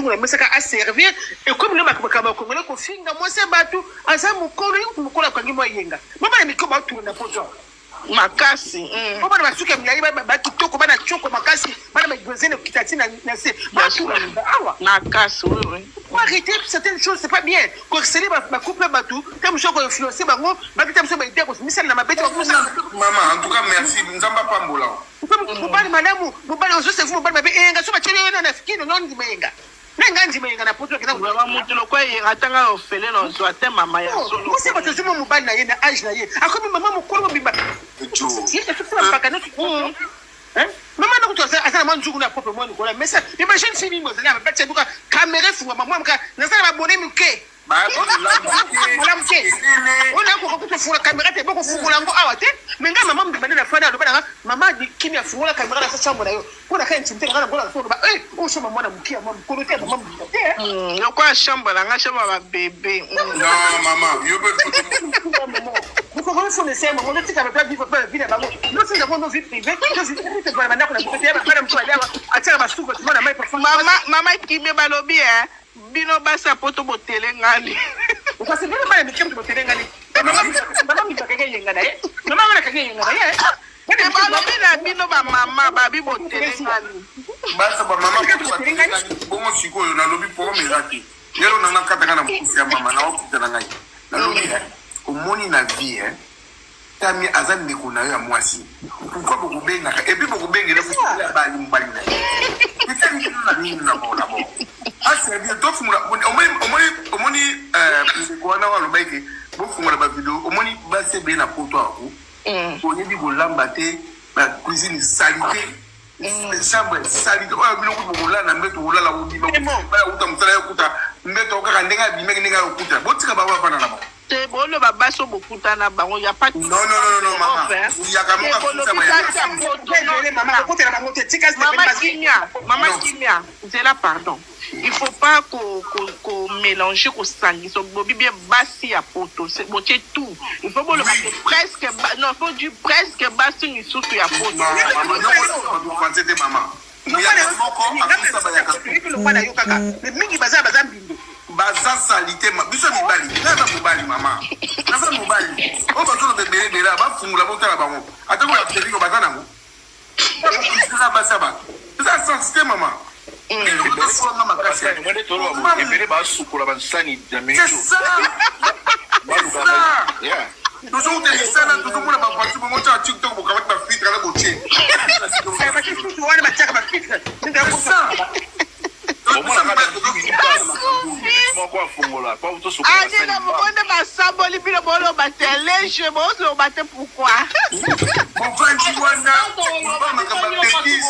donc on essaie à servir et comme le makaba congolais ko finga moi c'est batu asa mukolo mukolo kwa ngimo yenga mama na mikoba tu na poto makasi mama na masuka mnyali ba kitoko bana choko makasi bana magozene kitati na se batu awa makasi oui pour arrêter certaines choses c'est pas bien ko seli ba couple batu comme je ko influencer bango ba kita mso ba idée ko misala na mabeti maman en tout cas merci nzamba pambola mobali malamu mobali ozosefu mobali mabe enga so bachele na fikino non ndimenga nenga ndimenga na poto kina kwa mutu lokwa yenga tanga ofele no zo ate mama ya solo ko se bato zumo mobali na ye na age na ye akomi mama mukolo bimba yete tukula mpaka na mama na kutoza asana manzuku na popo mwana kola mesa imagine si mimi mozali ba bacha duka kamera fu mama mka nasala ba bone muke on a encore pour caméra te boko fungula ngo awate menga mama mbimane na fana alobana mama kimya fungula kamera na sasa mbona yo kuna kae ntimte ngana ngola fungula eh ushoma mwana mkia mama kono te mama mbite yo kwa shamba la ngasha ba bébé non maman yo be vous connaissez c'est moi on dit que pas vivre pas vie là-bas nous c'est dans nos vies privées nous c'est pour la manière qu'on a côté ba para mtu adawa atira basuko tu na mai pour mama kimya balobi bino basa poto botele ngani parce que bino ba mikemto botele ngani mama mbakeke yenga na ye mama wana kake yenga na ye balobi na bino ba mama babi botele ngani basa ba mama bongo sikoyo na lobi pour mezaki yelo na nakata na mkusi ya mama na okita na ngai na lobi omoni na vie tami azan ne kuna ya mwasi pourquoi beaucoup benga et puis beaucoup benga le futu ya bali mbali na kitani na nini na bola bo asa bien to fumula omoni ko na walo baike bo fumula ba video omoni ba se be na poto ako oni di bolamba te ba cuisine salité chambre salité o bilo ko bola na mbeto bola la udi ba uta mutala ya kuta mbeto ka ndenga bi menge ndenga okuta botika ba wa pana na ba te bolo babaso bokuta na bango ya pas non mama ya kama ka mama kimia zela pardon il faut pas qu'on mélanger qu'on sangi so bobi bien basi ya poto c'est bon tout il faut bolo presque non faut du presque basi ni susu ya poto maman non français de maman mingi baza mbindo baza salité ma biso mibali na mobali mama na mobali o ba tolo bebele bela ba fungula botala bango atako ya teviko baza nango ça ba ça ba ça sensité mama ebele basukola basani ya mejo tozokutelisana tozomona baparti bongo tya tiktok bokamati bafiltre na botie Adina mukonde masamboli bino bolo batelege bozo bate pourquoi movanji wana makamba betis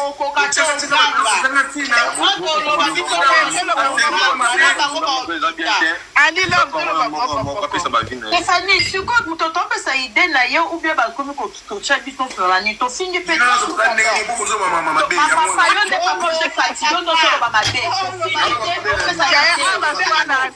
Stéphanie, si quoi vous t'entendez ça idée na yo ou bien ba comme ko cha biso sur ni to fingi pe papa yo de pas manger fatigué non to ba mabe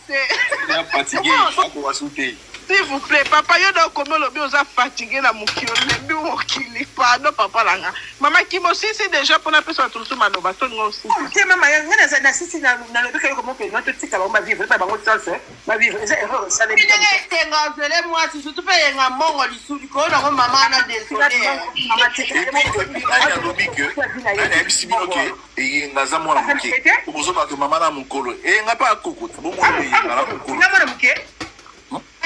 s'il vous plaît, papa, yo do comme le bio za fatigué na mukilo le bio mokili pardon papa langa mama kimo si déjà pour na personne tout le monde ba to ngo aussi te mama ngana za na sisi na le bika ko mo pe no to tika ba ma vivre pas bango chance ma vivre c'est erreur ça les tenga zele moi surtout pe yenga mongo lisuli ko na mama na désolé mama tika ya lobike na ebisi binoke e ngaza mwana muke obozo ba to mama na mukolo e ngapa akoko bo mo e ngala mukolo na mwana muke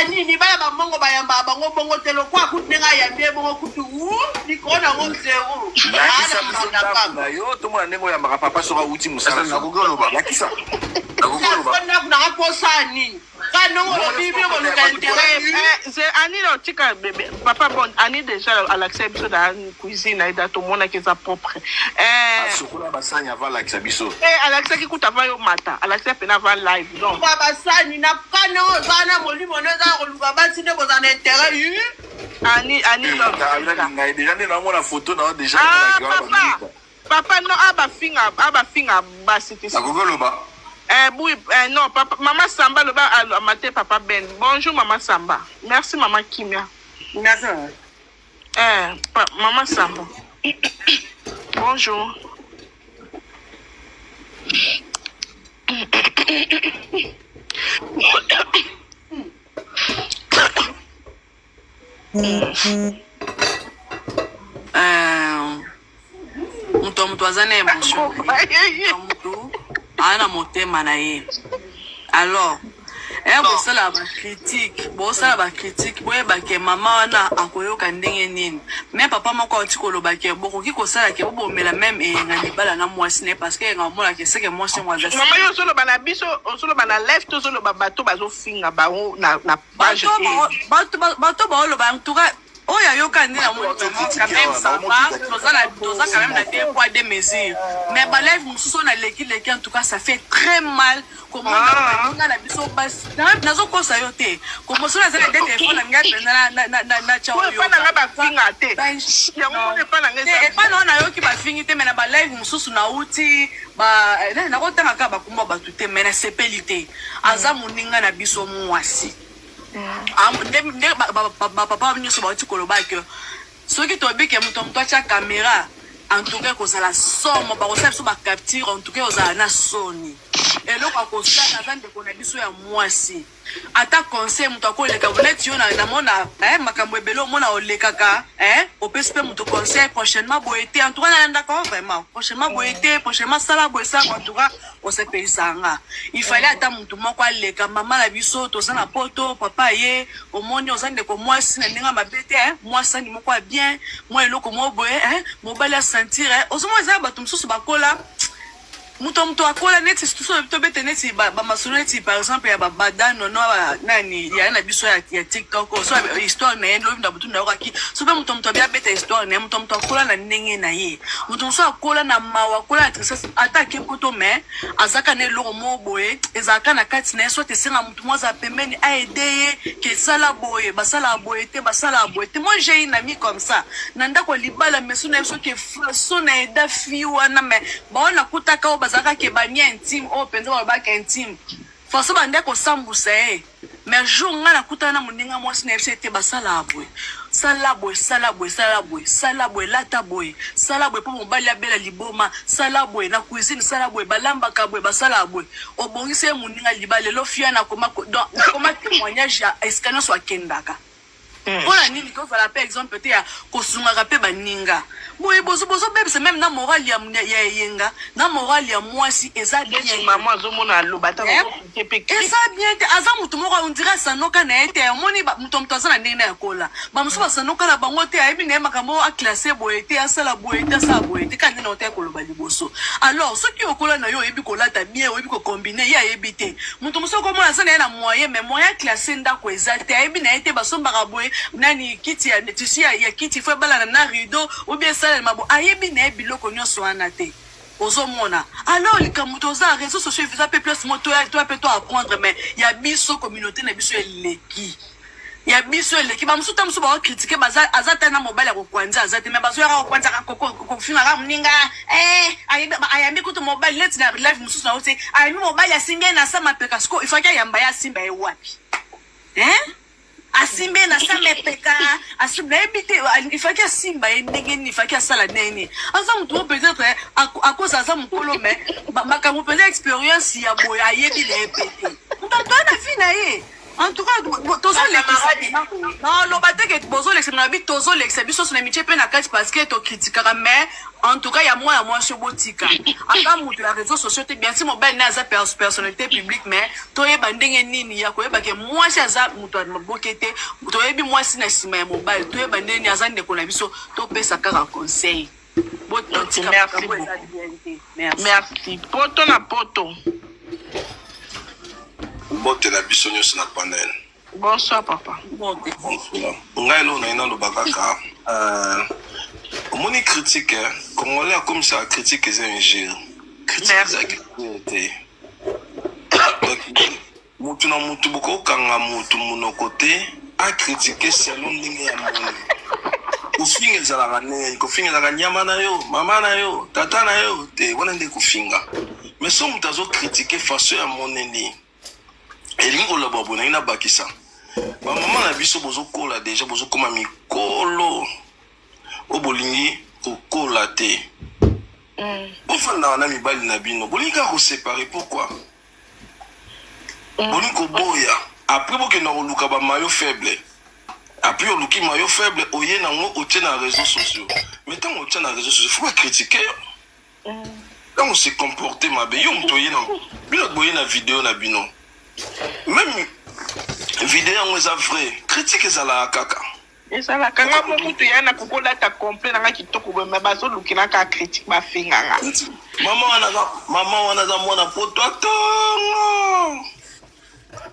nini bala bamongo bayamba bango bongo telo kwa kutenga ya mbie bongo kutu nikona ngo mzeu na yo to mwana nengo ya maka papa soka uti musala na gogolo ba yakisa na posani kanongo lo bibi ko no intérêt c'est ani lo tika bébé papa bon ani déjà à l'accès biso da cuisine aida to mona ke za propre sokola basanya va l'accès biso à l'accès ki kuta va yo mata à l'accès pena va live donc baba sani na kanongo bana molimo no za ko luka basi ne ko za intérêt ani ngai déjà na mona photo na déjà papa no aba finga basi ti na gogolo ba oui, non, papa, maman Samba, le bas à mater papa Ben. Bonjour, maman Samba. Merci, maman Kimia. Merci. Maman Samba. Bonjour. Mutu azana émotion. Mutu ana motema na ye. Alors, bosala ba critique, boye bake mama wana akoyoka ndenge nini. Mais papa moko oti koloba ke bokoki kosala ke bomela même na libala na mwasi ne parce que ngamona ke seke mwasi mwaza. Mama yo solo bana biso, solo bana left to solo bato bazo finga ba na page. Bato ba lo ba en tout cas oh ya yoka ndi na moni quand même ça va doza quand même na deux poids deux mesures mais balève mususu na leki en tout cas ça fait très mal comment on a biso bas nazo kosa yo te comme ça na des téléphone na chao yo pas na ba finga te ya ngone pas na ngeza et pas non na yo ki ba fingi te mais na balève mususu na uti ba na ko tanga ka ba kumba ba tout mais na sepelité aza muninga na biso mwasi papa nyonso bauti koloba ke soki tobike moto atia caméra en tout cas kozala somo bakosala biso bacapture en tout cas ozala na soni eloko akosala aza ndeko na biso ya mwasi ata conseil moto akoleka boleti yo namona makambo ebele omona olekaka opesi mpe moto conseil prochainement boye te en tout cas nalandaka vraiment prochainement boye te prochainement sala boye sango en tout cas osepeyisanga il fallait ata moto moko aleka mama na biso toza na poto papa ye omoni oza ndeko mwasi na ndenge mabe te mwasi ani moko ya bien mwa eloko mo boye mobali asentir ozomona eza bato mosusu bakola muto akola neti to bete neti ba masolo neti par exemple ya badano no nani ya na biso ya TikTok so histoire na yendo nda butu na okaki so be muto bia bete histoire na muto akola na ndenge na ye muto so akola na mawa akola na tristesse attaque poto mais azaka ne lo mo boye ezaka na kati na so te senga muto mwaza pembeni a aider ke sala boye basala boye te moi j'ai une amie comme ça nanda ko libala mesu na so ke so na eda fi wana mais ba ona kutaka bazaka ke bani intime o penza ba ka intime force bande ko sambusa mais jour ngana kutana muninga mwasi na FCT basala boye sala boye lata boye sala boye po mobali abela liboma sala boye na cuisine sala boye balamba ka boye basala boye obongise muninga libale lo fia na koma témoignage ya escano so akendaka Voilà nini ko fala par exemple te ya kosunga pe baninga boye bozo bebisa même na moral ya yenga na moral ya mwasi eza bien maman azomona lobata ko tepeki eza bien te aza mutu moko on dirait sanoka na ete moni mutu azana ndenge na kola ba musu ba sanoka na bango te ayebi na makambo a classer boye te asala boye te sa boye te kandi na ote koloba liboso alors ce qui okola na yo yebi kolata bien yebi ko combiner ya yebi te mutu musu ko mona sana na moyen mais moyen classer ndako eza te ayebi na ete basomba boye nani kiti ya tusi ya kiti fo bala na rideau ou bien ça mabo ayebi na biloko nyonso wana te ozomona alors les kamutoza réseaux sociaux ils fait plus moto toi peut toi apprendre mais il y a biso communauté na biso eleki ya biso eleki ba musuta musu ba critiquer baza azata na mobile ko kwanza azata mais bazo ya ko kwanza ko finga ka mninga ayambi kutu mobile let na live musu na wote ayambi mobile asinge na sama peka sko ifaka yamba ya simba e wapi asimbe na sama peka asimbe ebite ifaki asimba ndenge ni ifaki asala neni asa mutu peut-être akosa asa mukolo mais makambo peut-être expérience ya boya yebi le epete mutu na fina ye en tout cas tozo l'ex non lo bateke bozo l'ex na bi tozo l'ex biso so na miche pe na kati parce que to critiquera mais en tout cas ya moi chobotika aka mutu la réseaux sociaux te bien si mobile na za personnalité publique mais to yeba ndenge nini ya ko yeba ke moi si aza mutu mabokete to yebi moi si na sima ya mobile to yeba ndenge ni aza ndeko na biso to pesa kaka conseil merci poto na poto Bote la biso nyonso na panel. Bonsoir papa. Ngai lo na ina lo bakaka. Omoni critique congolais comme ça critique c'est un jeu. Critique c'est donc mutu na mutu boko kanga mutu muno côté a critiquer selon ndenge ya moni. Kufinga za la nene, kufinga za nyama na yo, mama na yo, tata na yo, te wana ndé kufinga. Mais so mutazo critiquer façon ya moneni. Elingo la babona ina bakisa. Ba mama na biso bozo kola déjà bozo koma mikolo. Obolingi kokola te. Ofanda na mibali na bino. Bolinga ko séparer pourquoi? boni koboya après bokenda koluka bamayo faible après oluki mayo faible oye nango otie na réseaux sociaux mais ntango otie na réseaux sociaux faut pas critiquer ntango se comporter mabe yo moto oye na bino boye na video na bino même video yango eza vrai critique ezalaka kaka ezalaka nga mokutu ya na kokolata complet nanga kitoko boye me bazolukilaka critique bafinganga mama wana aza mwana poto atongo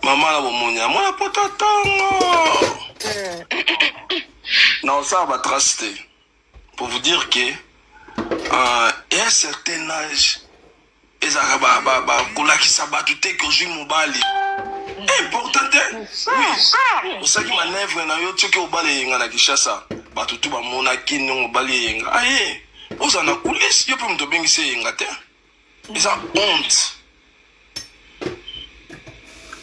mama na bomoni ya mwana poto atongo na osala batrace te pour vous dire que et un certain âge ezalaka bakolakisa bato te ke ozwi mobali important te oui osaki manevre na yo tioki obali eyenga na Kinshasa bato tu bamonaki ndenge obali eyenga aye oza na kulisi yo mpe moto obengisi eyenga te eza honte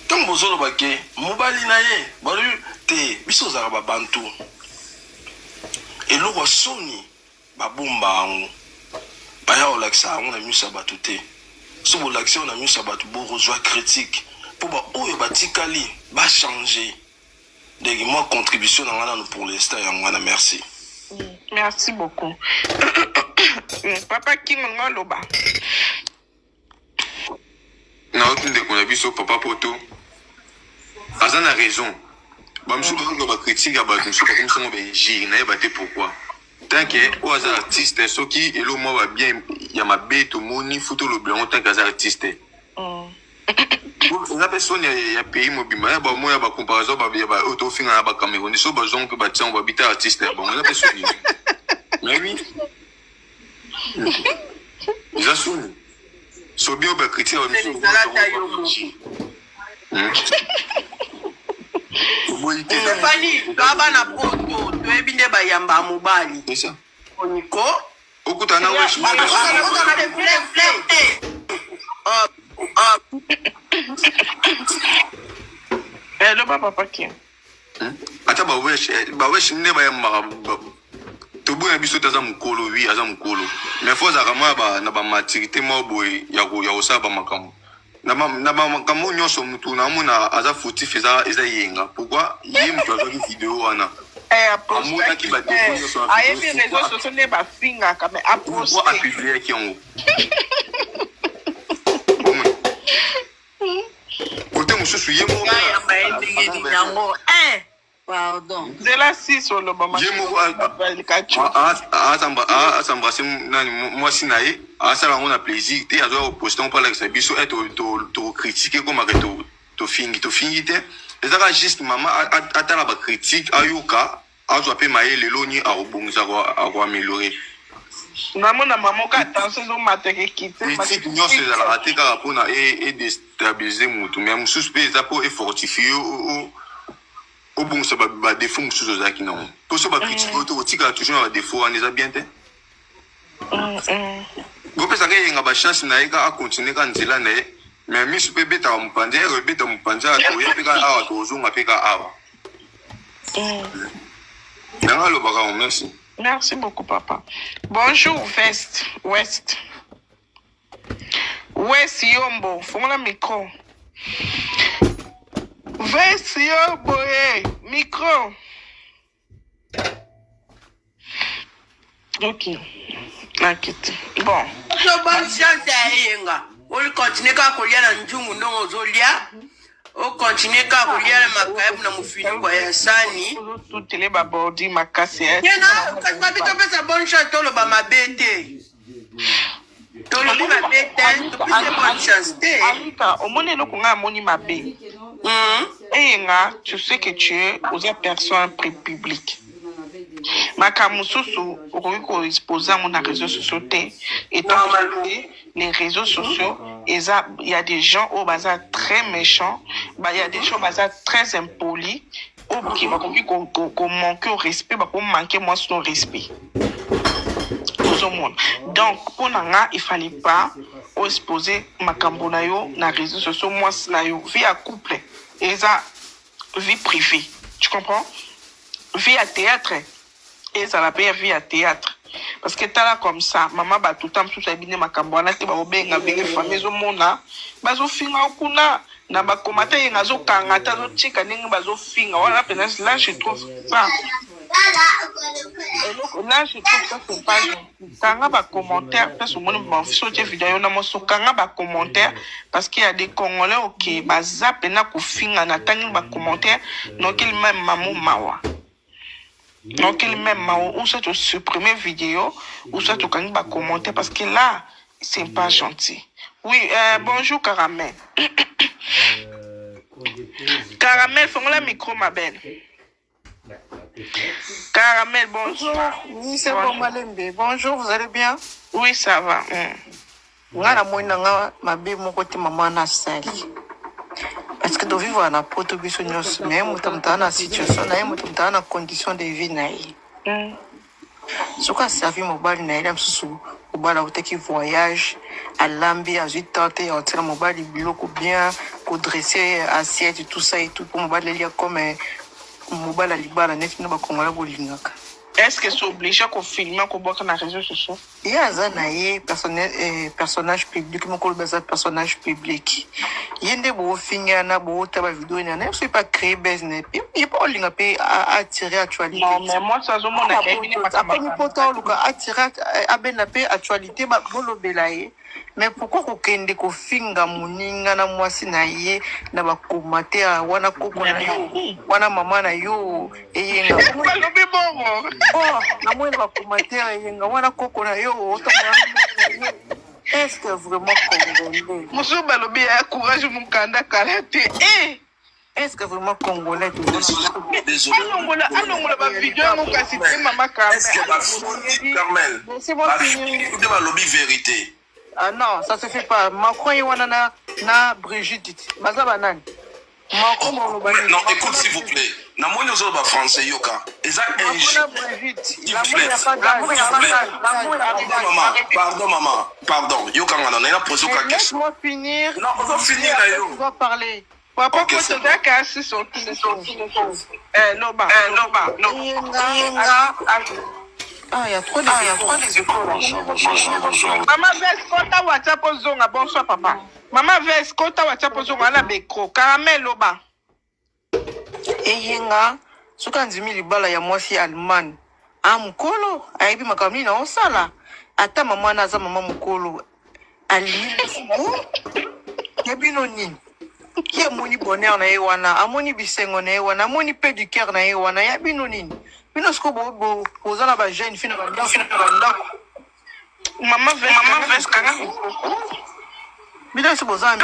ntango bozoloba ke mobali na ye balobi te biso ozalaka babantu eloko soni babomba yango baya kolakisa yango na miso ya bato te so bolakisa yango na miso ya bato bokozwa critique mpo baoyo batikali bachange ndenge moi contribution na nga nano pour l'instant yango wana merci merci beaucoup papa kingo ngo loba na otu ndeko na biso papa poto aza na raison bamosusu bazoka bacritique ya bato mosusu bakomisango baegire nayeba te pourquoi tanke oyo aza artiste soki elo mwa babien ya mabe tomoni futa olobi yango tanke aza artiste eza mpe soni ya pays mobima ya bamoya bacomparaison oyo tofinga na bacamerouni so bazongo mpe batiango babita artiste ya bango eza mpe soni oui eza soni so bien oyo bacritique ya bamisu Stéphanie, baba na poto, toyebi nde bayamba ya mobali. C'est ça. Oniko. Okutana wesh. Hello papa Kim. Ata ba wesh nde bayamba toboya biso taza mukolo wi aza mukolo. Mais faut za kama na ba maturité mo boy ya osala ba makambo. Na makambo nyonso mutu na mona aza fautif eza yenga. Pourquoi ye mutu azoki vidéo wana? Amona ki ba défaut nyonso. Ayebi réseaux sociaux ne ba finga kama aposte. Pourquoi publier ki yango? Kote mususu ye mo. Ya ba endenge yango. Pardon. De la 6 au Lobama. Asambrase moi sinaye asala ngona plaisir te azo poster on parle avec sa biso et to critiquer comme que to fingi te ezaka juste mama atala ba critique ayuka azo pe maele loni a obongisa ko améliorer namona maman ka attention zo mateke kite critique nyonso ezala ateka pona et déstabiliser mutu mais mususu pe eza po fortifier au bon ça va défaut mususu zaki non pour ça ba critique auto tika toujours ba défaut on les bien te bopesa ke yenga ba chance na eka a continuer ka nzela na ye mais misu pe beta mpanje rebeta mpanje to yepeka awa to zunga peka awa nanga lo baka merci merci beaucoup papa bonjour West Yombo fongola micro West Yombo micro ok nakiti bon so bonne chance ya yenga oli continue ka kolia na njungu ndongo zolia o continue ka kolia na makayebu na mufiniko ya sani tutele ba bordi makasi yena kasba bito pesa bonne chance tolo ba mabete tolo ba mabete to pesa bonne chance te alika omone no kunga moni mabe yenga tu sais que tu es aux personnes publiques Makamususu, on expose à mon réseaux sociaux et les réseaux sociaux, il y a des gens au bazar très méchants, il y a des gens au bazar très impolis, qui vont manquer au respect, qui manquer moi son respect. Donc, pour nanga, il fallait pas exposer makambonayo na réseaux sociaux, moi nayo vie à couple, et ça vie privée, tu comprends? Vie à théâtre. Et ça la paye vie à théâtre. Parce que t'as là comme ça, maman va tout le temps sous sa bine ma cambouana, tu vas au bien avec les familles au monde, bazo finga okuna, na ba commentaire yenga zo kanga ta zo chika ningi bazo finga wala pena là je trouve ça là je trouve ça c'est pas gentil kanga ba commentaire parce que mon bon sortir vidéo na mo so kanga ba commentaire parce qu'il y a des congolais OK ba zap na ko finga na tangi ba commentaire donc il même mamu mawa donc il même mawa ou ça tu supprimer vidéo ou ça tu kangi ba commentaire parce que là c'est pas gentil. Oui, bonjour Caramel. Caramel, fais-moi le micro, ma belle. Caramel, bonjour. Oui, c'est bon, Malembe. Bonjour, vous allez bien? Oui, ça va. Ngana moina nga mabe moko te mama na sali. Parce que de vivre na poto biso nyos, mais mutamta na situation na mutamta na condition de vie na yi. Soka servi mobile na ile msusu obala utaki voyage à lambi à 8 ans et on tire mobile biloko bien ko dresser assiette tout ça et tout pour mobile liya comme mobile libala net na ba kongola bolingaka. Est-ce que c'est obligé qu'on filme qu'on boit dans les réseaux sociaux? Il y a un personnage public, mon collègue personnage public. Il y a des beaux films, il y a des tabac vidéo, il y a des pas créer business. Il n'y a pas de attirer actualité. Non, mais moi, ça, je m'en ai après, il faut attirer actualité, mais pourquoi qu'on kende ko finga muninga na mwasi na ye na ba commentaire wana koko na yo wana mama na yo eyenga balobi bongo oh na mwe ba commentaire eyenga wana koko na yo est-ce que vraiment congolais musu balobi ya courage mukanda karaté est-ce que vraiment congolais désolé alongola ba vidéo mo kasi te mama Carmel est-ce que ba Carmel c'est bon de ba lobby vérité. Ah non, ça se fait pas. Macron y wana na Brigitte. Baza banane. Macron non, écoute s'il vous plaît. Na moi nous autres français yoka. Eza Brigitte. Pardon maman. Pardon. Yoka ngana na poser une question. Laisse-moi finir. Non, on va finir là yo. On va parler. Papa ko te da ka si so loba. Ah, il y a trop des écoles. Maman Vest, kota WhatsApp zonga. Bonsoir, papa. Maman Vest, kota WhatsApp zonga na bekro. Caramel loba. Eyenga, soka nzimi libala ya mwasi Allemagne. Ah, mukolo, aibi makamini na osala. Ata mama na za mama mukolo. Ali. Yabino nini? Qui amoni bonheur na yewana, amoni bisengo na yewana, amoni pédicure na yewana, yabino nini? Bino sko bo ozala ba jeune fina ba ndako. Maman Vest kanga. Bino so boza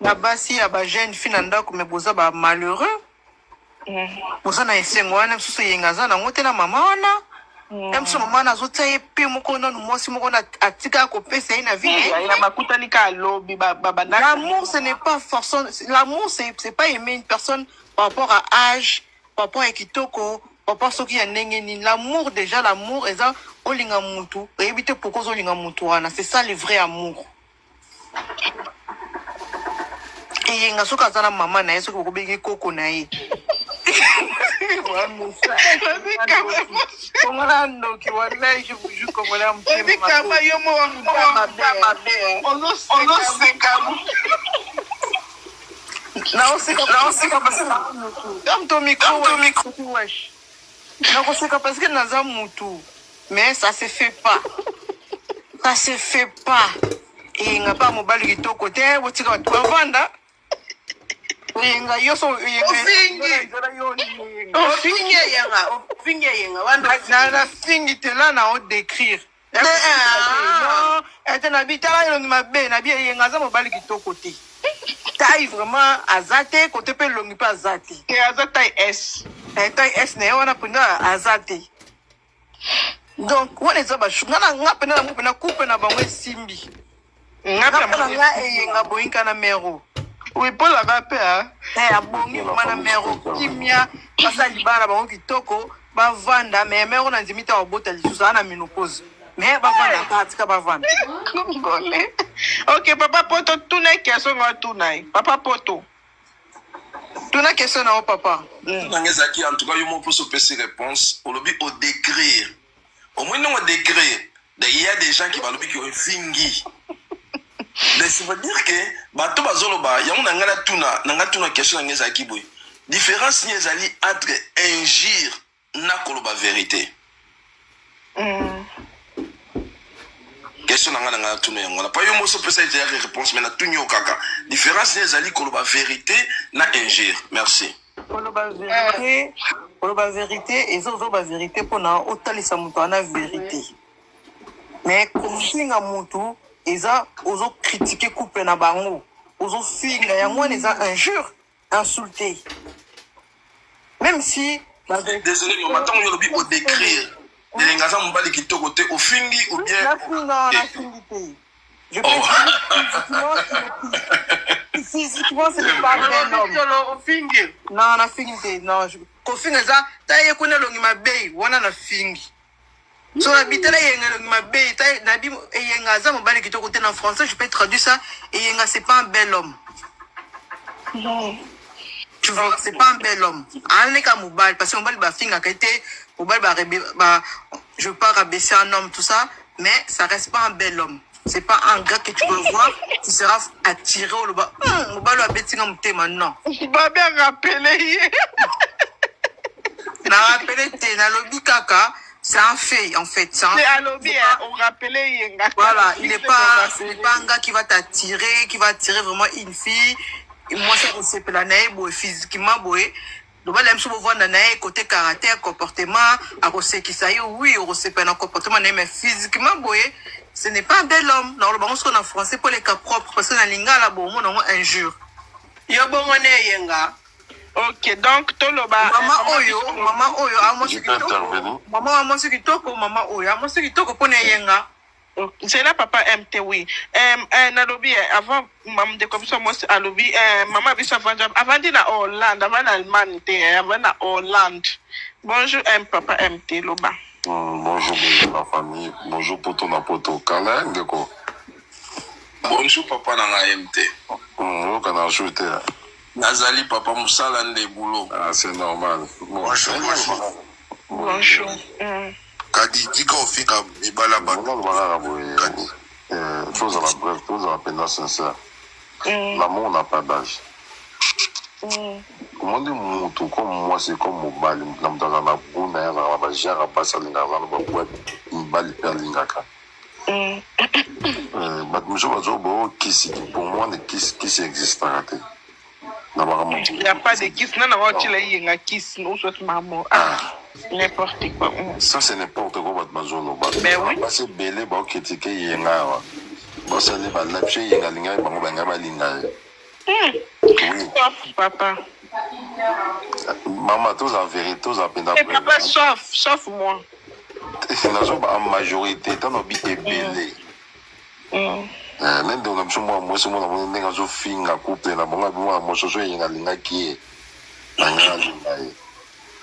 na basi ya ba jeune fina ndako me boza ba malheureux. Boza na esengo wana msusu yenga za na ngote na mama wana. Msusu mama na zo tsaye pe moko na mosi moko na atika ko pesa ina vie. Ya bakutani ka lobby L'amour ce n'est pas forcément l'amour c'est pas aimer une personne par rapport à âge. Papa ekitoko, papa soki ya ndenge ni l'amour déjà l'amour eza olinga mutu, ebite pourquoi olinga mutu wana, c'est ça le vrai amour. Et yenga soka zana mama na yeso ko begi koko na ye. Comment là non qui wallahi je vous jure comment là mtema. Kama yomo wa on sait comme naoseka parce que comme ton micro wesh naoseka parce que naza mutu mais ça se fait pas et nga pas mobali kitoko te botika watu bavanda yenga yoso ofinge yenga wanda na fingi te là na o décrire non et na bitala yo ni mabe na bien yenga za mobali kitoko te taille vraiment azate côté pe longi pas azate et azata S ne wana punda azate donc on les aba ngana ngapena na mupena coupe na bango simbi ngapena nga eyenga boyinka na mero oui pour la vape abongi mana mero kimia pasa libana bango kitoko bavanda mais mero na nzimita obota lisusu ana menopause mais bavanda katika bavanda congolais. Ok, papa poto, tout n'est question à tout n'est. Papa poto. Tout n'est question à papa. Nangezaki, en tout cas, il faut se passer réponse. Au lobby, au décret. Au moins, non, au décret. Il y a des gens qui vont lobby qui ont fingi. Mais ça veut dire que bato bazoloba yango nanga tuna question nanga ezaki boy. Différence ni ezali entre injure na koloba vérité. Question nanga tuna yango na pas yo moso pesa ite réponse mais na tunyo kaka. Différence ni ezali koloba vérité na injure. Merci. Koloba vérité ezozoba vérité mpona otalisa moto ana vérité. Mais kofinga moto eza ozo critiquer couple na bango ozo finga yango wana eza injure insulté même si désolé mais maintenant on lobi au décrire delenga za mbali kitoko te ofingi ou bien la finga na fingi je peux physiquement c'est pas un homme ofingi non na fingi non kofinga eza taye kuna longi mabei wana na fingi. So habitela yenga ma bé nabi yenga za mobali qui te côté en français je peux traduire ça et yenga c'est pas un bel homme. Non. Tu vois c'est pas un bel homme. Ane ka mobali parce que mobali ba finga ka été mobali ba je veux pas rabaisser un homme tout ça mais ça reste pas un bel homme. C'est pas un gars que tu peux voir qui sera attiré au bas. Mobali a betinga mutema non. Ba bien rappeler. Na rappeler te na lobi kaka. C'est un fait, en fait. C'est à lobby, on rappelait Yenga. Voilà, il n'est pas un gars qui va t'attirer, qui va attirer vraiment une fille. Et moi, ça, c'est pas la physiquement, donc, là, je me vois dans côté caractère, comportement, à cause qui ça y est, oui, on sait pas un comportement, mais physiquement, ce n'est pas un bel homme. Non, le bon, ce qu'on a en français pour les cas propres, parce que dans l'inga, là, bon, on a injure. Yo, bon, on est Yenga. Ok, donc Toloba. Maman Oyo, moi c'est kitoko, maman Oyo, moi c'est kitoko pour yenga. C'est là papa MT oui. Nalobi avant maman de comme ça moi à lobby maman biso avant dina Hollande, avant l'Allemagne, avant na Hollande. Bonjour papa MT Loba. Bonjour la famille, bonjour poto na poto kala ngeko. Bonjour papa na MT. Kana ajouté. Nazali papa Moussala de boulot. Ah, c'est normal. Bonjour. Bonjour. Kadi, tika ofika ibala ba. Kadi. Chose à la brève, chose à la peine sincère. L'amour n'a pas d'âge. Comment dire, mon comme moi, c'est comme mon bal. Dans la boue, il y a un gère à passer à l'ingara, une balle perlingaka. Pour moi, les kiss existent à rater. Il n'y a pas de kiss. Non, il y a un kiss. Nous sommes maman. N'importe quoi. Ça, c'est n'importe quoi. Mais oui. C'est belé, critiquer Yenga. C'est les Yenga, Papa. Maman, tous en vérité, tous en peine. Papa, sauf moi. En majorité, t'en as bien belé. Nende unamshomwa mwese mwana mwenga zo finga couple na bonga bonga mososo yenga linga ki na linga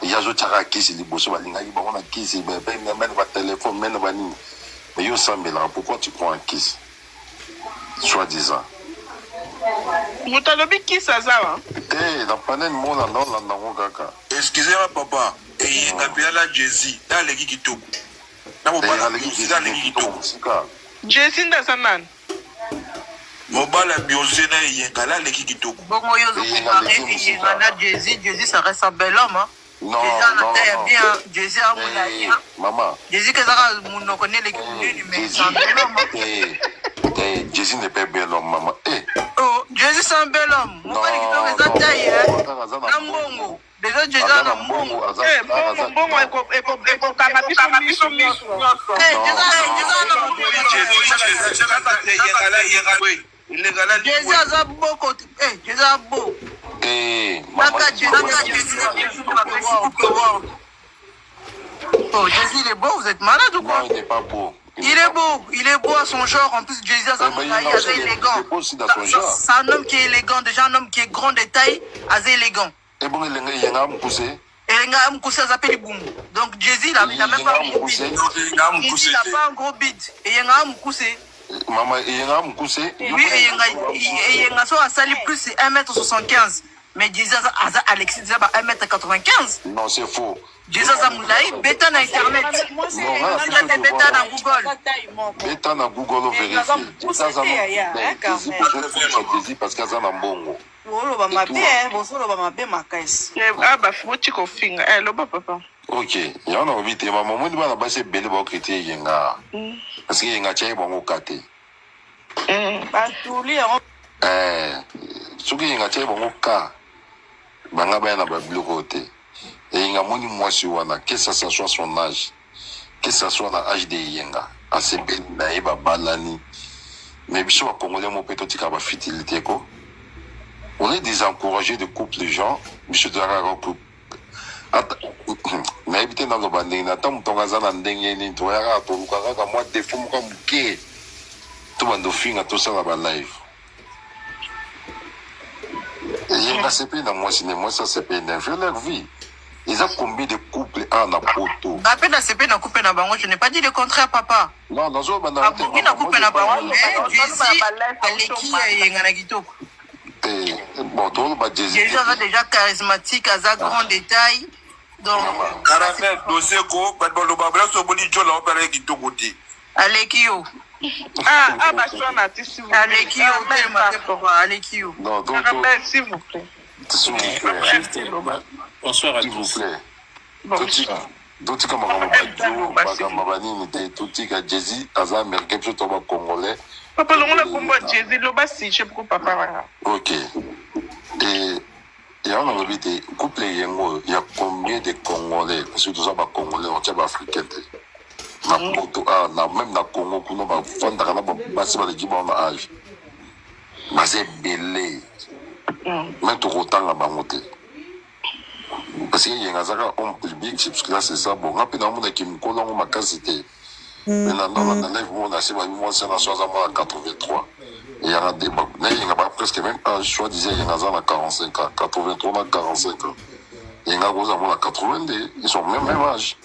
ya zo chaka kisi liboso ba linga ki ba ona kisi ba même ba téléphone même ba nini mais yo sambela pourquoi tu prends un kiss soi-disant mutalobi kiss azawa na panel mona non la nango kaka Excusez-moi papa et yenga pia la Jay-Z dans les kitoko na mo bala les kitoko Jay-Z ndasanan Mobala biosé na yenga la leki kitoko. Bongo yo zo comparé yenga na Jay-Z ça reste un bel homme hein. Non, bien Jay-Z a mon maman. Jay-Z que ça mon connaît les cultures mais c'est un bel homme. Jay-Z n'est pas bel homme maman. Oh, Jay-Z c'est un bel homme. Mon père qui doit taille hein. Mbongo. Déjà Jay-Z na mbongo. Mbongo eko kanga biso. Jay-Z a beaucoup. Jay-Z a beau. Oh, Jay-Z il est beau, vous êtes malade ou quoi? Non, il n'est pas beau. Il est beau à son genre. En plus, Jay-Z est assez élégant. C'est un homme qui est élégant, déjà un homme qui est grand de taille, assez élégant. Et bon, il a poussé. Et il a un poussé, ça s'appelle Boum. Donc Jay-Z, il a même pas un gros bide. Il n'a pas un gros bide. Et il a un poussé. Maman, il a un poussé. Oui, et il a un sali plus, c'est 1m75. Mais Jay-Z, Alexis, c'est 1m95. Non, c'est faux. Jesus Amulai, bêta na internet. Bêta na Google. Bêta na Google, vérifie. Ça, ça parce que ça n'a bon. Boloba mabe, bosoloba mabe makasi. Ah bah faut tu confinga. Loba papa. Ok, il y en a envie de maman, moi, je vais se belle pour critiquer Yenga. Parce que Yenga tient bon au kate. Batuli, Ce qui Yenga bon au cas, Banga Bayana Bablocote. Et Yenga Moni Mwasiwana, que ça soit son âge, que ça soit l'âge de Yenga, à se belle naïba balani. Mais biso wa Congolais, mon petit kaba fitilité ko. On est désencouragé de couple de gens, biso de la couple. Na ebite na loba ndenge na tamu tongaza na ndenge ni to yaka to luka ka mwa defo muka muke to bando finga to sala ba live et na sepe na moi ciné moi ça sepe na fait leur vie ils ont combien de couples en apoto Après na sepe na coupe na bango, je n'ai pas dit le contraire papa. non non zo bana Aboki na coupe na bango, mais Jésus aleki yenga na kitoko. bon to ba Jésus Jésus est déjà charismatique, à grand détail. Donc, Caramel, dossier ko, le babla so boni jola opéré qui to côté. Alekio. Ah bah soit na ti s'il vous plaît. Alekio, Alekio. non donc S'il vous plaît. s'il vous plaît Bonsoir à s'il vous tous. plaît Doti kama kama banini te tuti ka Jésus aza américain plutôt to ba congolais. Papa longo la kombo Jésus loba si je peux papa wala. Ok. Et il y a un envie couple yengo, il y a combien de Congolais, surtout ça, Congolais, on tient africain. Même na Congo, kuno ba fanda kana ba basi ba l'équipe en âge. Mais c'est belé. Mais tout autant à bangote. Parce qu'il y a un zaka homme public, parce que là c'est ça. Bon, rapidement on a qui me colle en ma casité. Maintenant dans la live on a c'est moi c'est la chose à 83. Il y a un débat. Il y a presque même âge, soit disait il y a 45 ans, 83 45 ans. Il y a 82, ils sont même âge.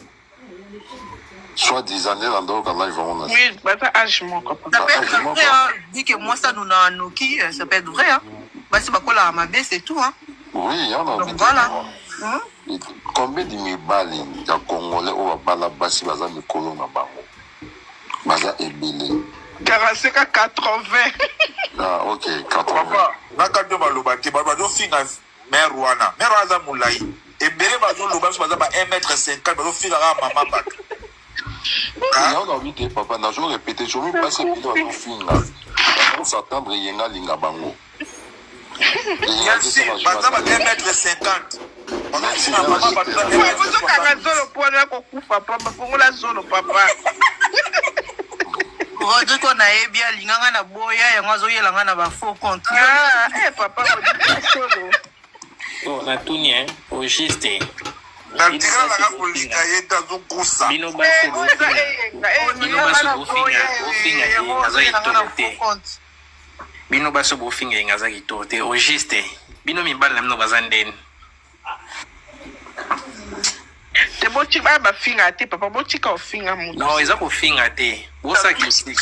Soit 10 années dans d'autres là ils vont Oui, bah ça âge mon copain. Ça peut être vrai, hein. Dis que moi ça nous a noki, ça peut être vrai, hein. Bah c'est pas quoi la mabé, c'est tout, hein. Oui, il y en a. Donc voilà. Combien de mibali il y a Congolais ou Bala Bassi Baza Mikolo na bango? Baza ebele. 45 à 80. Ah, ok, 80. Papa, nakando baloba te bazo finga mère wana. Mère aza mulai. Et bere bazo loba so baza ba 1m50 bazo finga ga mama bat. On a envie de papa, n'a jamais répété, je veux pas se dire bazo finga. On s'attendre yenga linga bango. Merci, baza ba 1m50. Merci. Vous avez zolo pour la kokufa papa, pour la zolo papa. Rodrigo qu'on a bien linganga na boya yango azoyelanga na ba faux compte. Papa solo. Oh, na tunia au juste. Na tika la ka polika yeta zo kusa. Bino basi bofinga ngaza itote. Bino basi bofinga ngaza itote au juste. Bino mibala mno bazandeni. Te bochi ba finga te papa bochi ka finga mu. Non, eza ko finga te. Bosa critique.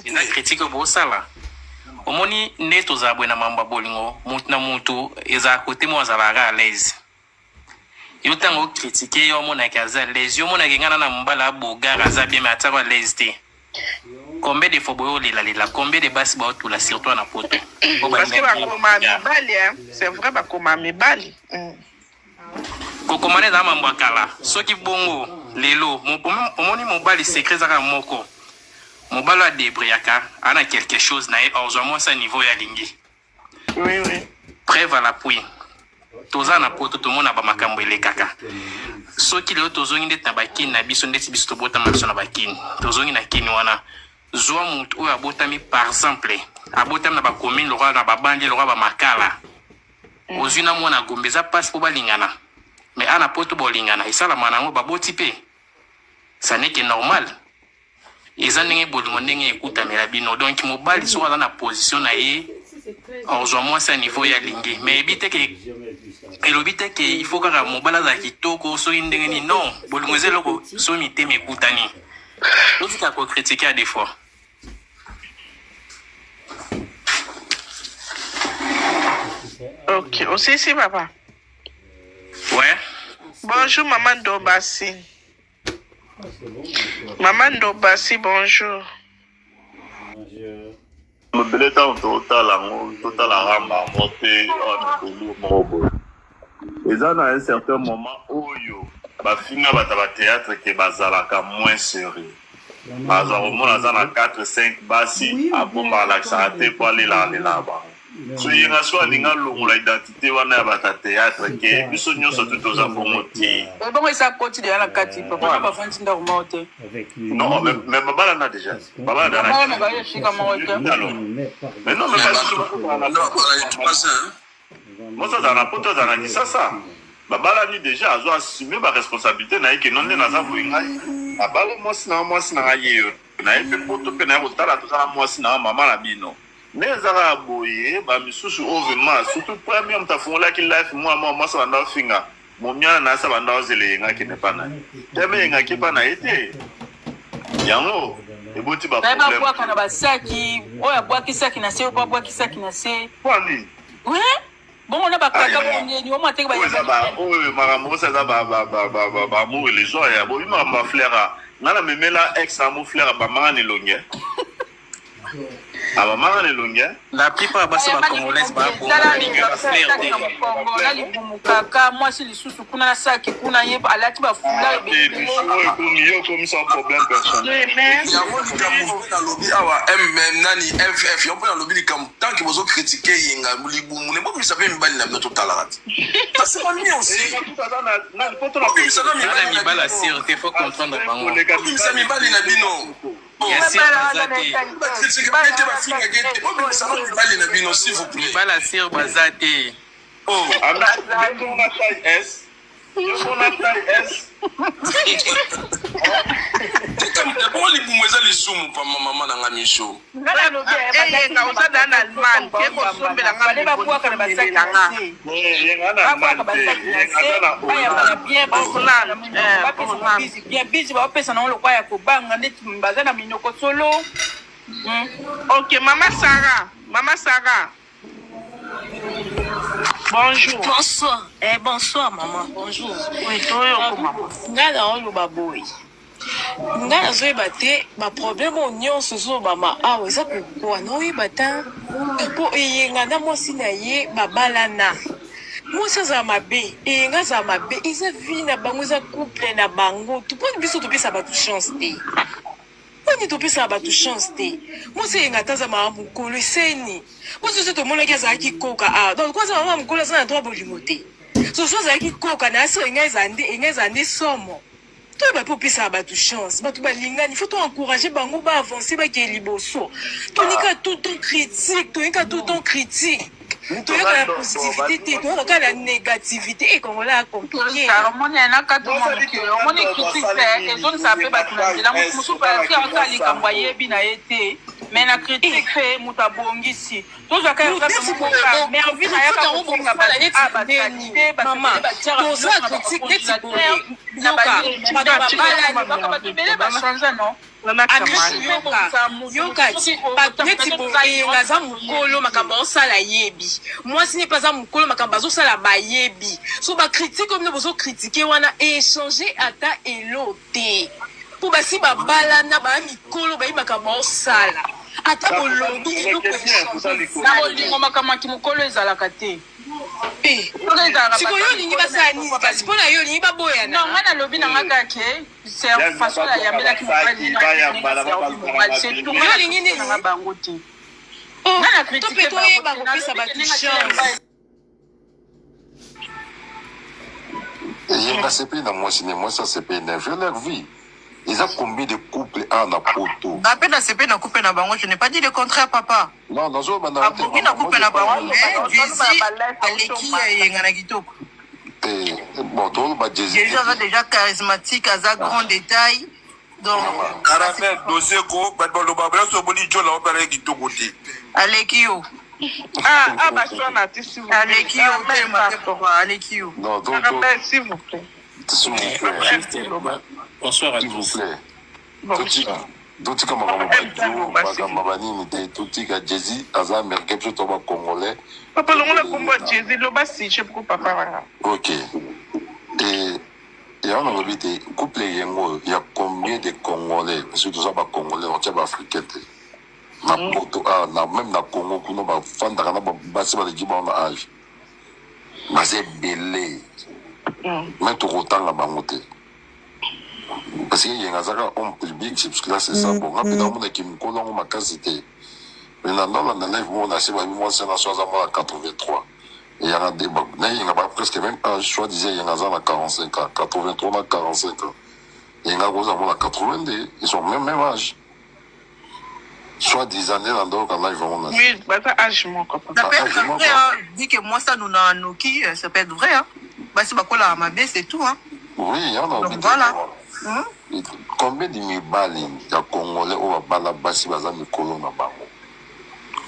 Eza critique bosala. Omoni neto za bwena mamba bolingo, mutu na mutu eza kote mo za la l'aise. Yo tango critiquer yo mona kaza l'aise, yo mona ngana na mbala bogara za bien mais ataka l'aise te. Combien de fois boyo lela combien de basi ba otula surtout na poto. Parce que ba koma mibali hein, c'est vrai ba koma mibali. Kokomane za mambo akala. Soki bongo lelo, omoni mobali secret za moko. Mobali a débriaka, ana quelque chose na heureusement ça niveau ya lingi. Oui. Preuve à l'appui. Toza na poto to mona ba makambo elekaka. Soki leo tozongi ndeta bakini na biso ndeti biso to bota maso na bakini. Tozongi na kini wana. Zwa mutu oyo abotami par exemple, abotami na ba commune lokwa na ba bandi lokwa ba makala. Ozuna mona gombeza passe po balingana. Mais ana poto bolingana isala manango baboti pe. Ça n'est que normal. Eza ndenge bolingo ndenge ekutamela bino donc mobali so aza na position na ye heureusement ça niveau ya lingi mais ebite ke il faut kaka mobali aza kitoko soki ndenge ni non bolingo eza eloko so mitema ekutani otika kocritiquer à des fois. Ok, aussi papa. Ouais. Bonjour, Maman Dobassi. Maman Dobassi, bonjour. mobele ntango totala ramba monte olu moko eza na un certain moment oyo bafinga bato batéâtre ke bazalaka moins sérieux bazwa komona aza na 4-5 basi abomba alakisaka te po alelalela bango so yenga so alinga longola identité wana ya bato ya théâtre ke biso nyonso tu toza bongo te bongo esa koti deya na kati papa bafandi ndako moko te non mais babala na déjà babala na bayesika moko te mais non mais moto azala na poto azala na kisasa babalani déjà azo assume baresponsabilité na ye ke non nde naza boyi ngai abala mwasi na ngai yeyo na ye mpe poto mpe na ye kotala tozala mwasi na mama na bino me ezaka boye bamisusu oyo vraiment surtout premier moto afungolaki life mwasi banda ofinga momiana na asa banda ozela yengaki epa na ye teme yengaki epa na ye te yango eboti babwaka na basaki oyo abwakisaki na se oyo abwakisaki na se pwani bongo na bakaka bonyeni omo ateki oyo makambo oso eza bamour illusion ya boyi makambo baflera nga na memela ex amour flera bamanga na elonge abamanga na elonge la plupart basi bacongolaise babomolibumukaka mwasi lisusu kuna na saki kuna ye alati bafula yo komisa problème personnel yango likambo nalobi awa nani ff yo mpo nalobi likambo tanke bozocritique yenga libumu ne bobimisa mpe mibali na bino totalaka te asemami aussi mibali ya sire te faut comprendre bango bobimisa mibali na bino mibali ya sire baza te bongo libumu eza lisumu pa mama na nga miso oza na allemagne ke kosombela bisi baopesa nango lokwa ya kobanga ndeti baza na minoko solo. Ok, Maman Sarah. Bonjour. Bonsoir. Bonsoir, maman. Bonjour. Oui, toi, maman. Ngana oloba boy. Ngana zoyeba te ba problème nyonso zo mama awa eza pourquoi no yeba ta po eyenga na mwasi na ye babalana. Mwasi aza mabe, eyenga aza mabe, eza vie na bango, eza couple na bango. Tuponi biso topesa bato chance te. Poni topesa bato chance te. Mwasi eyenga taza mama mukolo eseni. Mwasi zo tomonaki azalaki koka donc kwa mama mukolo aza na droit bolimo te. So azalaki koka na so enga ezande somo. Toi ba popesa bato chance, bato balingani, il faut encourager bango ba avancer ba ke liboso. Tonika tout ton critique, tonika tout ton critique. Tonika la positivité, tonika la négativité et comme là compliqué. Harmonie na kato moni critique et zone ça peut battre la musu pa ki aka likambo yebi na yete. Mais na critique fait mutabongisi. Toza ka ka mervi na yaka kofinga ba maman. Toza critique neti yoka mukolo makambo osala yebi mwasi ne pas mukolo makambo azosala bayebi so bacritique comme bozokritike wana échanger ata elote po basi babalana bamikolo bayi makambo osala ata bolongi na bolingo makambo mukolo ezalaka te. sikoyo olingi basala nini kasi mpona yo olingi baboyana non nga nalobi na nga kake façon ya yambelaki olingi nini bango te to mpe toyeba kopesa bato chance yenga sepeli na mwasi ne mwasi asepeli na vie leur vie. Ils ont combien de couples en poto? À peine CP na couple na bango, je n'ai pas dit le contraire, papa. Non, non, je na couple na bango, mais Jésus aleki yenga na kitoko. Bon, tout le Jésus. Jésus est déjà charismatique, à grand détail. Donc, caramel dossier ko, batbo lo babela so boni jola opere kitoko te. Aleki yo. Bah, je suis un artiste. Aleki yo, papa, aleki yo. Non, donc, s'il vous plaît. S'il vous plaît. Bonsoir à tous. Tout comme Mabanini, tout Jésus, Azam, quelque chose de congolais. Papa, le Jésus, le bas, si je peux papa. Ok. Et on a invité couple yengo, il y a combien de Congolais, surtout ça ba Congolais, on tient ba africain. Na Porto même na Congo kuno ba fanda kana ba basi ba ligiba on âge. Ba c'est belé. Mais tout autant la bangote. Parce qu'il y a un homme public, parce que là c'est ça. Bon, rapidement on a qui me collons ma casité. Mais dans la live on a c'est moi c'est la chose à 83. Il y a un débat. Il y a presque même âge, soit disait il y a un 45 ans, 83 ans, 45 ans. Il y a un 82, ils sont même âge. Soit 10 années dans d'autres live on a. Oui, bah ça âge mon copain. Ça peut être vrai, hein. Dit que moi ça nous a noki, ça peut être vrai, hein. Bah c'est pas quoi la mabé, c'est tout, hein. Oui, on a donc voilà. Combien de mibali il y a Congolais ou bala basi baza mikolo na bango.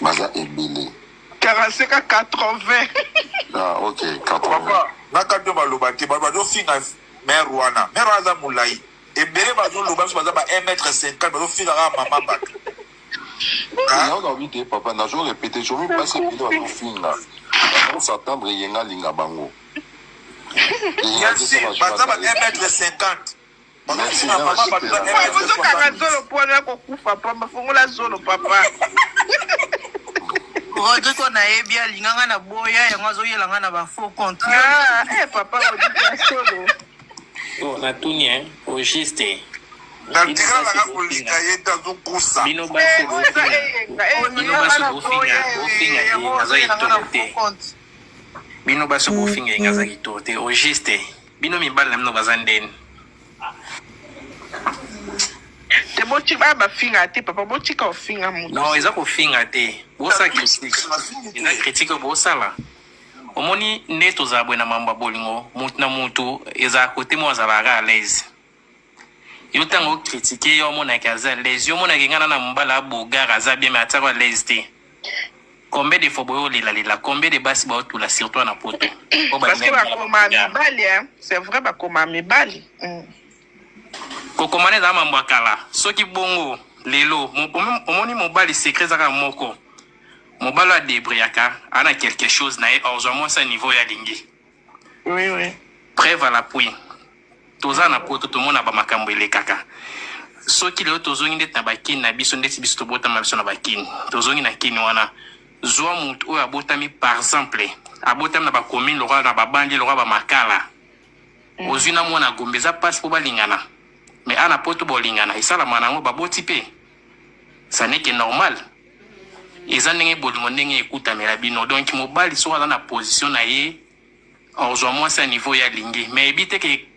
Baza ebele. 45 à 80. Ah, ok, 80. Papa, nakando balobaki, bazo finga mère wana. Mère wana mulai. Ebele bazo loba baza ba 1m50, bazo finga maman bat. On a invité papa, n'a jamais répété, je vais passer vidéo à finga. On s'attendre yenga linga bango. Bien sûr, baza ba 1m50. Merci. Vous avez zolo pour la kokufa papa, fongola zolo papa. Rodri qu'on a bien l'inganga na boya et moi zoyelanga na ba faux compte. Ah, papa, on dit solo. Oh, na tunia, au juste. Na tira la polika yenda zo kusa. Bino basi bofinga ngaza itote. Bino basi bofinga ngaza itote. Au juste. Bino mibala mno bazandeni. Te boti ba finga te papa boti ka finga mu. Non, eza ko finga te. Bosa critique. Eza critique bosala. Omoni neto za bwe na mamba bolingo, mutu na mutu eza kote mo za baga à l'aise. Yo tango critiquer yo mona kaza l'aise, yo mona ngana na mbala boga raza bien mais atako à l'aise te. Combien de fois boyo lila, combien de basi ba otula surtout na poto. Parce que ba koma mibali, hein, c'est vrai ba koma mibali. Kokomane za mambo kala soki bongo lelo omoni mobali secret zaka moko mobali a débriaka ana quelque chose na heureusement ça niveau ya lingi. Oui. Preuve à l'appui. Toza na poto to mona ba makambo elekaka. Soki lelo tozongi ndet na bakini na biso ndet biso to bota mabiso na bakini. Tozongi na kini wana zwa mutu oyo abotami par exemple abotami na ba commune lokwa na ba bandi lokwa ba makala. Ozina mona gombeza passe po balingana. Mais ana poto bolingana isala manango baboti pe. Ça n'est que normal. Eza ndenge bolingo ndenge ekuta mela bino donc mobali so aza na position na ye heureusement ça niveau ya lingi mais ebite ke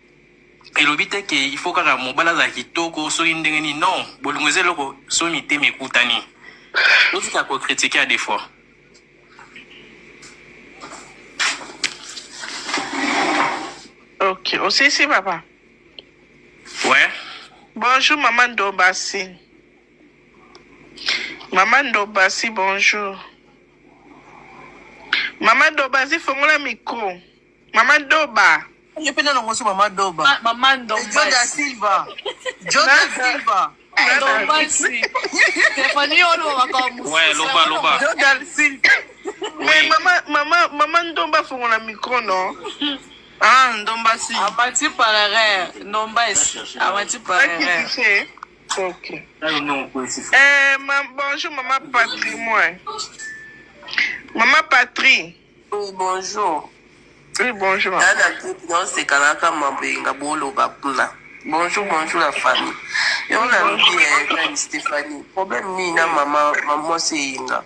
elobite ke il faut kaka mobala za kitoko so ndenge ni non bolingo zeloko so mite mekutani. L'autre qui a critiqué à des fois. Ok, aussi c'est papa. Ouais. Bonjour maman Dobasi. Maman Dobasi, bonjour. Maman Dobasi, fongola micro. Maman Doba. Je peux non sur maman Doba. Maman Dobasi. Jordan Silva. Dobasi. Stéphanie ono wakamu. Ouais, loba. Jordan Silva. Mais maman Doba fongola micro non. Ah, Ndombasi. Amati parare. Ndombasi. Amati parare. Ok. Bonjour maman Patrie, moi. Maman Patrie. Oui, bonjour. Oui, bonjour. Non, c'est Kanaka Mabenga Bolo Bakuna. Bonjour la famille. Et on a dit Stéphanie. Problème ni na maman c'est Inga.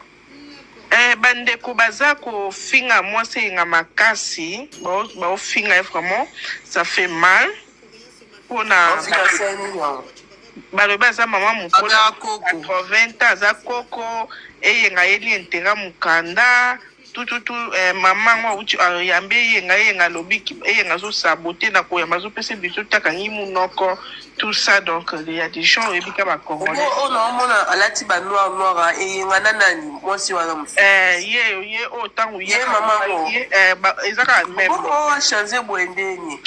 Bandeko baza ko finga moi c'est Inga makasi. Ba finga vraiment ça fait mal. Pour na baloba za maman mukola 80 aza koko eyenga yeli entera mukanda tututu maman mwa uti yambe yenga lobiki eyenga zo saboter na ko yamba zo pese biso takangi munoko tout ça donc il y a des gens ebika ba congolais on mona alati ba noir eyenga nanani moi si wana musi ye o tangu ye maman ezaka même on changer boendeni.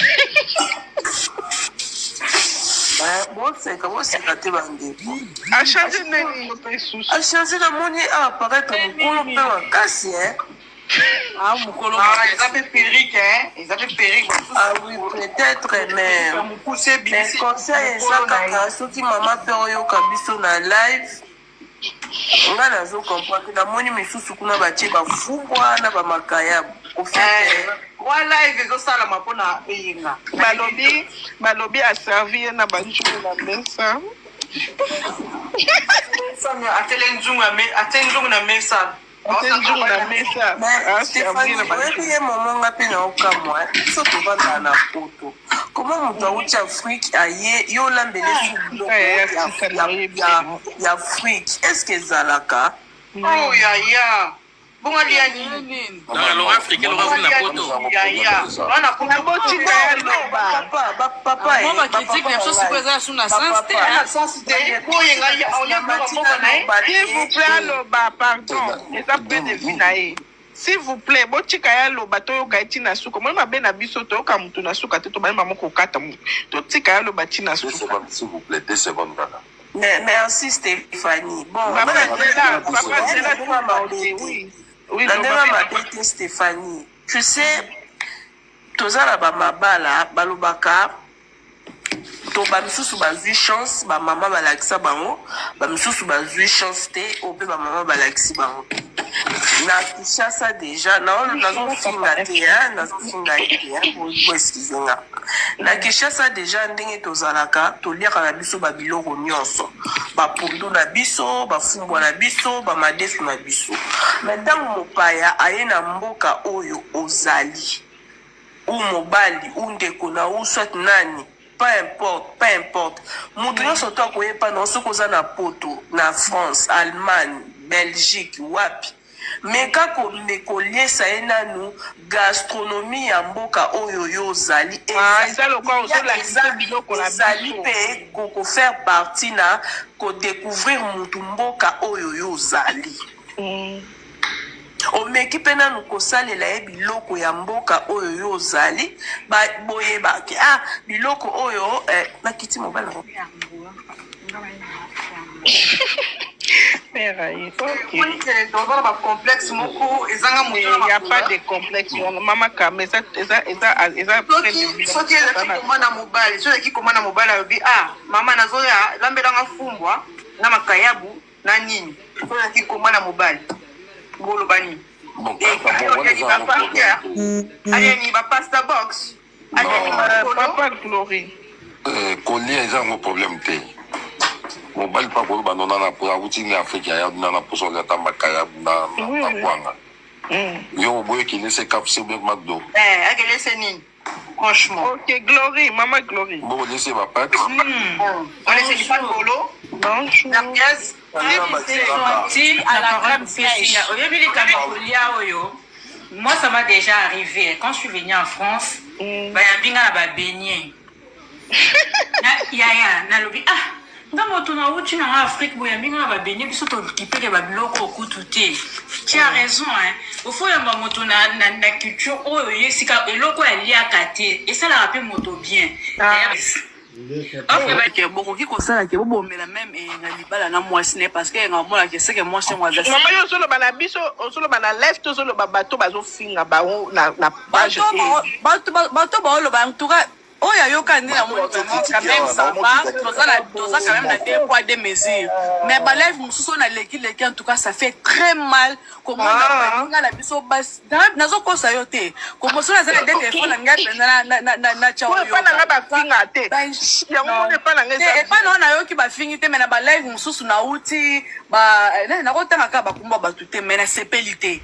Bon, c'est comment c'est gâté bandeko. A changer nini pe sous. A changer la monnaie à apparaître mon colo pe wa kasi hein. Ah, mukolo. Ils avaient périque, hein. Ils avaient périque. Ah oui, peut-être, mais conseil ça kaka soki mama pe oyoka biso na live nga nazo comprendre namoni misusu kuna batie bafungwa na bamakayabu wa live ezosalama mpona eyinga balobi aservi na banjungu na mesa atele nzungu na mesa oyebi ye momonga mpe na okamwa biso tovandala na poto koma moto awuti afrike aye yo olambele ya afrike estce ezalaka yaya bonga lia nini longa africain longa kuna poto yaya wana kuna botika ya loba papa Moi, ma critique, les choses se posent sous la sensité. S'il vous plaît, loba, pardon. Les après de vinae. S'il vous plaît, botika ya loba to yoka tina suko. Moi mabe na biso to yoka mutu na suka to ba mama ko kata mutu. To tika ya loba tina suka. S'il vous plaît, 2 secondes voilà. Merci Stéphanie. Bon, papa c'est là, oui. Oui, la Stéphanie. Tu sais, tozala ba mabala balobaka to ba misusu bazui chance ba mama balakisa bango ba misusu bazui chance te ope ba mama balakisi bango na Kinshasa déjà nazo finga excusez-moi na Kinshasa déjà ndenge tozalaka toliaka na biso ba biloko nyonso ba pundu na biso ba fumbwa na biso ba madesu na biso mais ntango mopaya aye na mboka oyo ozali ou mobali ou ndeko na ou soit nani peu importe mutu nyonso to akoyepa na soki oza na poto na France Allemagne Belgique wapi me kaka omekoliesa ye nanu gastronomie ya mboka oyo yo ozali ezali mpe kofaire partie na kodécouvrir mutu mboka oyo yo ozali omeki mpe nanu kosalela ye biloko ya mboka oyo yo ozali boyebaki biloko oyo nakiti mobali il n'y a pas de complexe. Maman, mais ça, maman nazoya lambelanga fumbwa na makayabu na nini soki kikomana mobali bolobani ayeni ba pasta box ayeni papa Glory kolia eza ngo problème te mobali pa ko banona na po awuti ni Afrika ya na poso la tambakaya na kwanga yo boye ki laisse capsule avec McDo laisse nini franchement OK Glory maman Glory bon laissez ma pâte on laisse pas polo bonjour merguez à la crème fraîche. Moi, ça m'a déjà arrivé. Quand je suis venue en France, il y a un beignet. Il y a un lobby. Dans mon tour, en Afrique, il y a un beignet qui peut être tu as raison. Au fond, il y a une culture où il y a un loco lié à Katé. Et ça, la rappelle moto bien. bokoki kosalaki bobomela même na libala na mwasi ne parce que ngamonaki seke mwasi mwaza mama yo ozoloba na biso ozoloba na left ozoloba bato bazofinga bango na page bato baoloba en tout cas oyo ayoka nde na moni quand même ça va toza quand même na 2 poids 2 mesures mais balève mosusu na leki en tout cas ça fait très mal komona baninga na biso basi nazokosa yo te komosona zala de téléphone na ngai penza na chawo yo pana nga bafinga te yango mone pana nga e pana na yoki bafingi te mais na balève mosusu na uti ba na kotanga ka bakumba batu te mais na sepelité